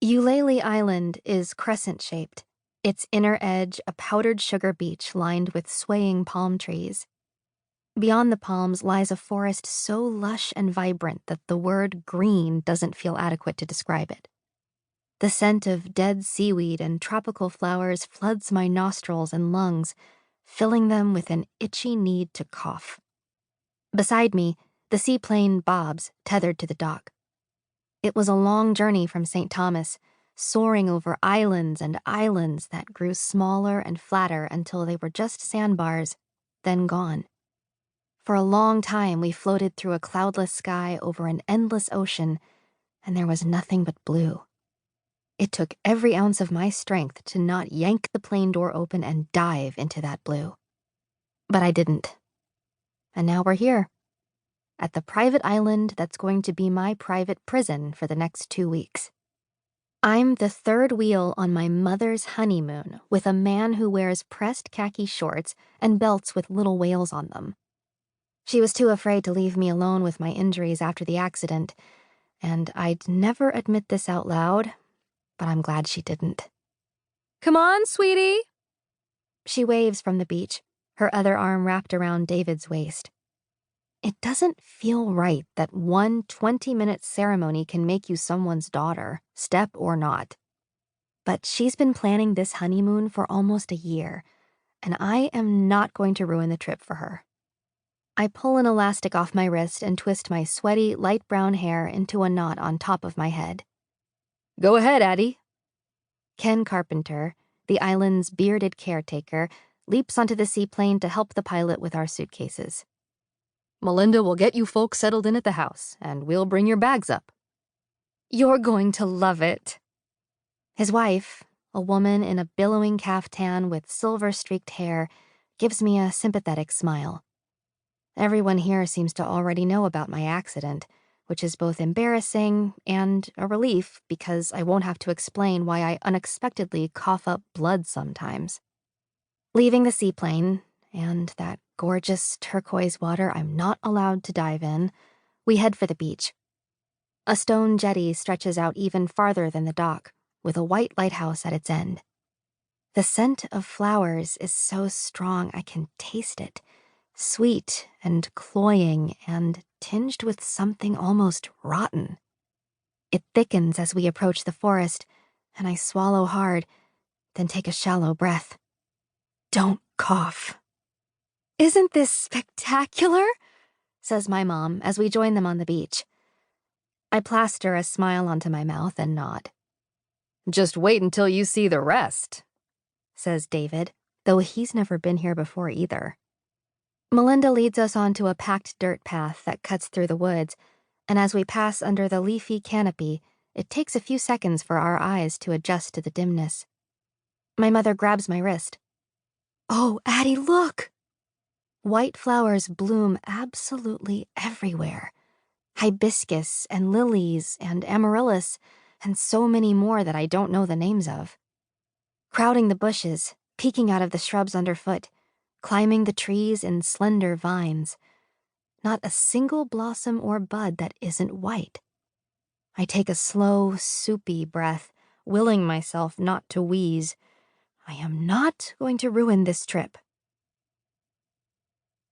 Eulalie Island is crescent-shaped, its inner edge a powdered sugar beach lined with swaying palm trees. Beyond the palms lies a forest so lush and vibrant that the word green doesn't feel adequate to describe it. The scent of dead seaweed and tropical flowers floods my nostrils and lungs, filling them with an itchy need to cough. Beside me, the seaplane bobs, tethered to the dock. It was a long journey from St. Thomas, soaring over islands and islands that grew smaller and flatter until they were just sandbars, then gone. For a long time, we floated through a cloudless sky over an endless ocean, and there was nothing but blue. It took every ounce of my strength to not yank the plane door open and dive into that blue. But I didn't. And now we're here, at the private island that's going to be my private prison for the next 2 weeks. I'm the third wheel on my mother's honeymoon with a man who wears pressed khaki shorts and belts with little whales on them. She was too afraid to leave me alone with my injuries after the accident, and I'd never admit this out loud, but I'm glad she didn't. Come on, sweetie. She waves from the beach, her other arm wrapped around David's waist. It doesn't feel right that one 20-minute ceremony can make you someone's daughter, step or not. But she's been planning this honeymoon for almost a year, and I am not going to ruin the trip for her. I pull an elastic off my wrist and twist my sweaty, light brown hair into a knot on top of my head. Go ahead, Addie. Ken Carpenter, the island's bearded caretaker, leaps onto the seaplane to help the pilot with our suitcases. Melinda will get you folks settled in at the house, and we'll bring your bags up. You're going to love it. His wife, a woman in a billowing caftan with silver-streaked hair, gives me a sympathetic smile. Everyone here seems to already know about my accident, which is both embarrassing and a relief because I won't have to explain why I unexpectedly cough up blood sometimes. Leaving the seaplane, and that gorgeous turquoise water I'm not allowed to dive in, we head for the beach. A stone jetty stretches out even farther than the dock, with a white lighthouse at its end. The scent of flowers is so strong I can taste it, sweet and cloying and tinged with something almost rotten. It thickens as we approach the forest, and I swallow hard, then take a shallow breath. Don't cough. Isn't this spectacular? Says my mom as we join them on the beach. I plaster a smile onto my mouth and nod. Just wait until you see the rest, says David, though he's never been here before either. Melinda leads us onto a packed dirt path that cuts through the woods, and as we pass under the leafy canopy, it takes a few seconds for our eyes to adjust to the dimness. My mother grabs my wrist. Oh, Addie, look! White flowers bloom absolutely everywhere. Hibiscus and lilies and amaryllis and so many more that I don't know the names of. Crowding the bushes, peeking out of the shrubs underfoot, climbing the trees in slender vines. Not a single blossom or bud that isn't white. I take a slow, soupy breath, willing myself not to wheeze. I am not going to ruin this trip.